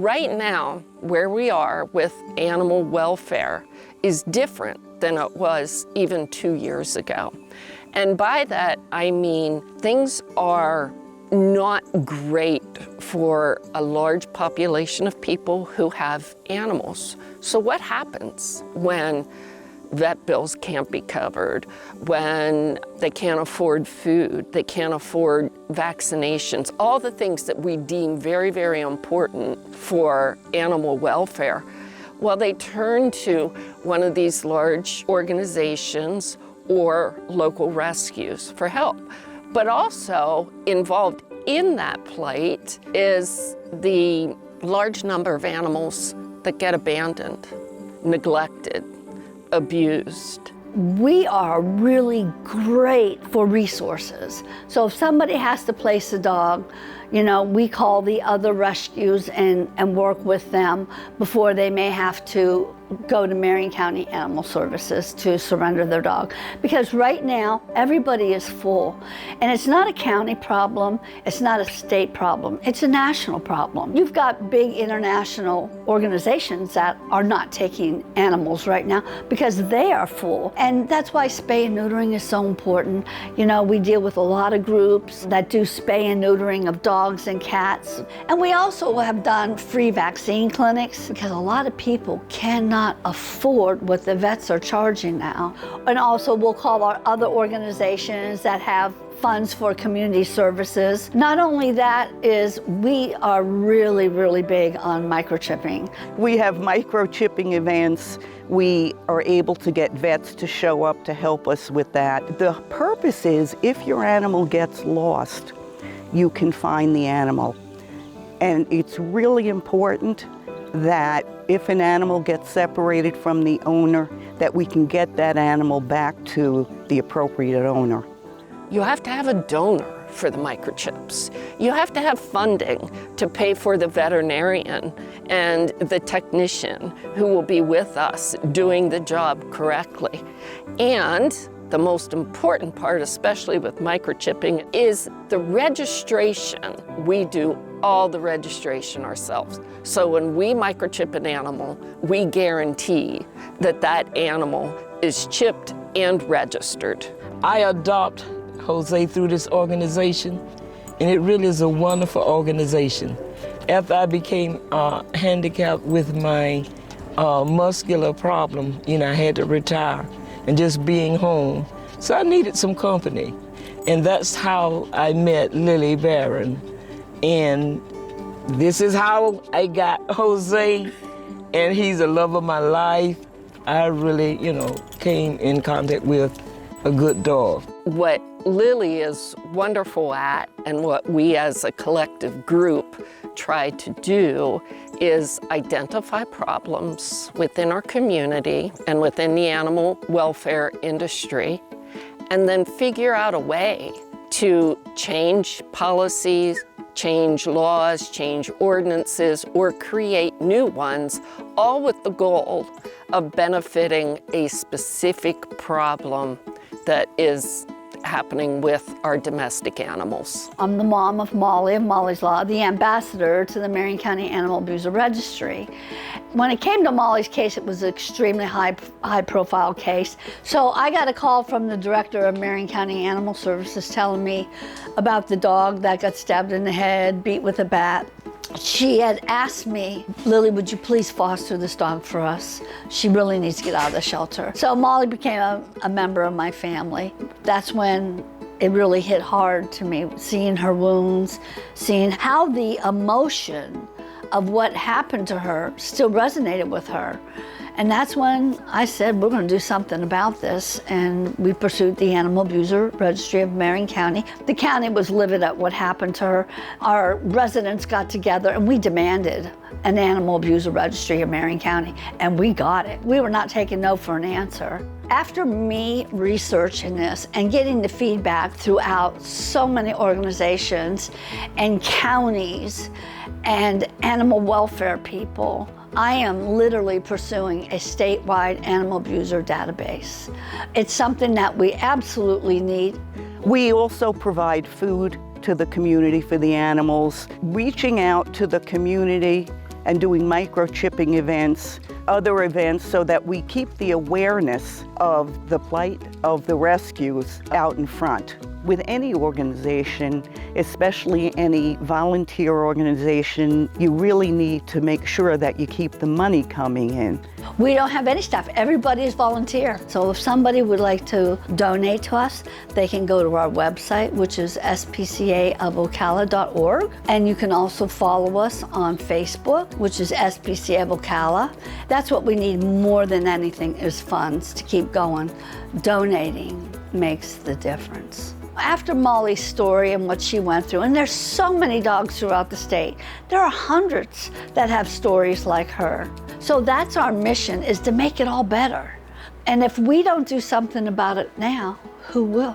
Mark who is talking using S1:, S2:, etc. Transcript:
S1: right now, where we are with animal welfare is different than it was even 2 years ago. And by that, I mean things are not great for a large population of people who have animals. So what happens when vet bills can't be covered, when they can't afford food, they can't afford vaccinations, all the things that we deem very, very important for animal welfare? Well, they turn to one of these large organizations or local rescues for help. But also involved in that plight is the large number of animals that get abandoned, neglected, abused.
S2: We are really great for resources. So if somebody has to place a dog, you know, we call the other rescues and work with them before they may have to go to Marion County Animal Services to surrender their dog. Because right now, everybody is full. And it's not a county problem, it's not a state problem, it's a national problem. You've got big international organizations that are not taking animals right now because they are full. And that's why spay and neutering is so important. You know, we deal with a lot of groups that do spay and neutering of dogs and cats. And we also have done free vaccine clinics because a lot of people cannot afford what the vets are charging now. And also we'll call our other organizations that have funds for community services. Not only that is we are really, really big on microchipping.
S3: We have microchipping events. We are able to get vets to show up to help us with that. The purpose is if your animal gets lost, you can find the animal. And it's really important that if an animal gets separated from the owner, that we can get that animal back to the appropriate owner.
S1: You have to have a donor for the microchips. You have to have funding to pay for the veterinarian and the technician who will be with us doing the job correctly. And the most important part, especially with microchipping, is the registration. We do all the registration ourselves. So when we microchip an animal, we guarantee that that animal is chipped and registered.
S4: I adopt Jose through this organization, and it really is a wonderful organization. After I became handicapped with my muscular problem, you know, I had to retire, and just being home. So I needed some company. And that's how I met Lily Barron. And this is how I got Jose, and he's the love of my life. I really, you know, came in contact with a good dog.
S1: What Lily is wonderful at, and what we as a collective group try to do, is identify problems within our community and within the animal welfare industry, and then figure out a way to change policies, change laws, change ordinances, or create new ones, all with the goal of benefiting a specific problem that is happening with our domestic animals.
S2: I'm the mom of Molly's Law, the ambassador to the Marion County Animal Abuser Registry. When it came to Molly's case, it was an extremely high profile case. So I got a call from the director of Marion County Animal Services telling me about the dog that got stabbed in the head, beat with a bat. She had asked me, Lily, would you please foster this dog for us? She really needs to get out of the shelter. So Molly became a member of my family. That's when it really hit hard to me, seeing her wounds, seeing how the emotion of what happened to her still resonated with her. And that's when I said, we're going to do something about this. And we pursued the Animal Abuser Registry of Marion County. The county was livid at what happened to her. Our residents got together and we demanded an Animal Abuser Registry of Marion County, and we got it. We were not taking no for an answer. After me researching this and getting the feedback throughout so many organizations and counties and animal welfare people, I am literally pursuing a statewide animal abuser database. It's something that we absolutely need.
S3: We also provide food to the community for the animals, reaching out to the community and doing microchipping events, other events, so that we keep the awareness of the plight of the rescues out in front. With any organization, especially any volunteer organization, you really need to make sure that you keep the money coming in.
S2: We don't have any staff. Everybody is volunteer. So if somebody would like to donate to us, they can go to our website, which is spcaofocala.org. And you can also follow us on Facebook, which is SPCA of Ocala. That's what we need more than anything, is funds to keep going. Donating makes the difference. After Molly's story and what she went through, and there's so many dogs throughout the state, there are hundreds that have stories like her. So that's our mission, is to make it all better. And if we don't do something about it now, who will?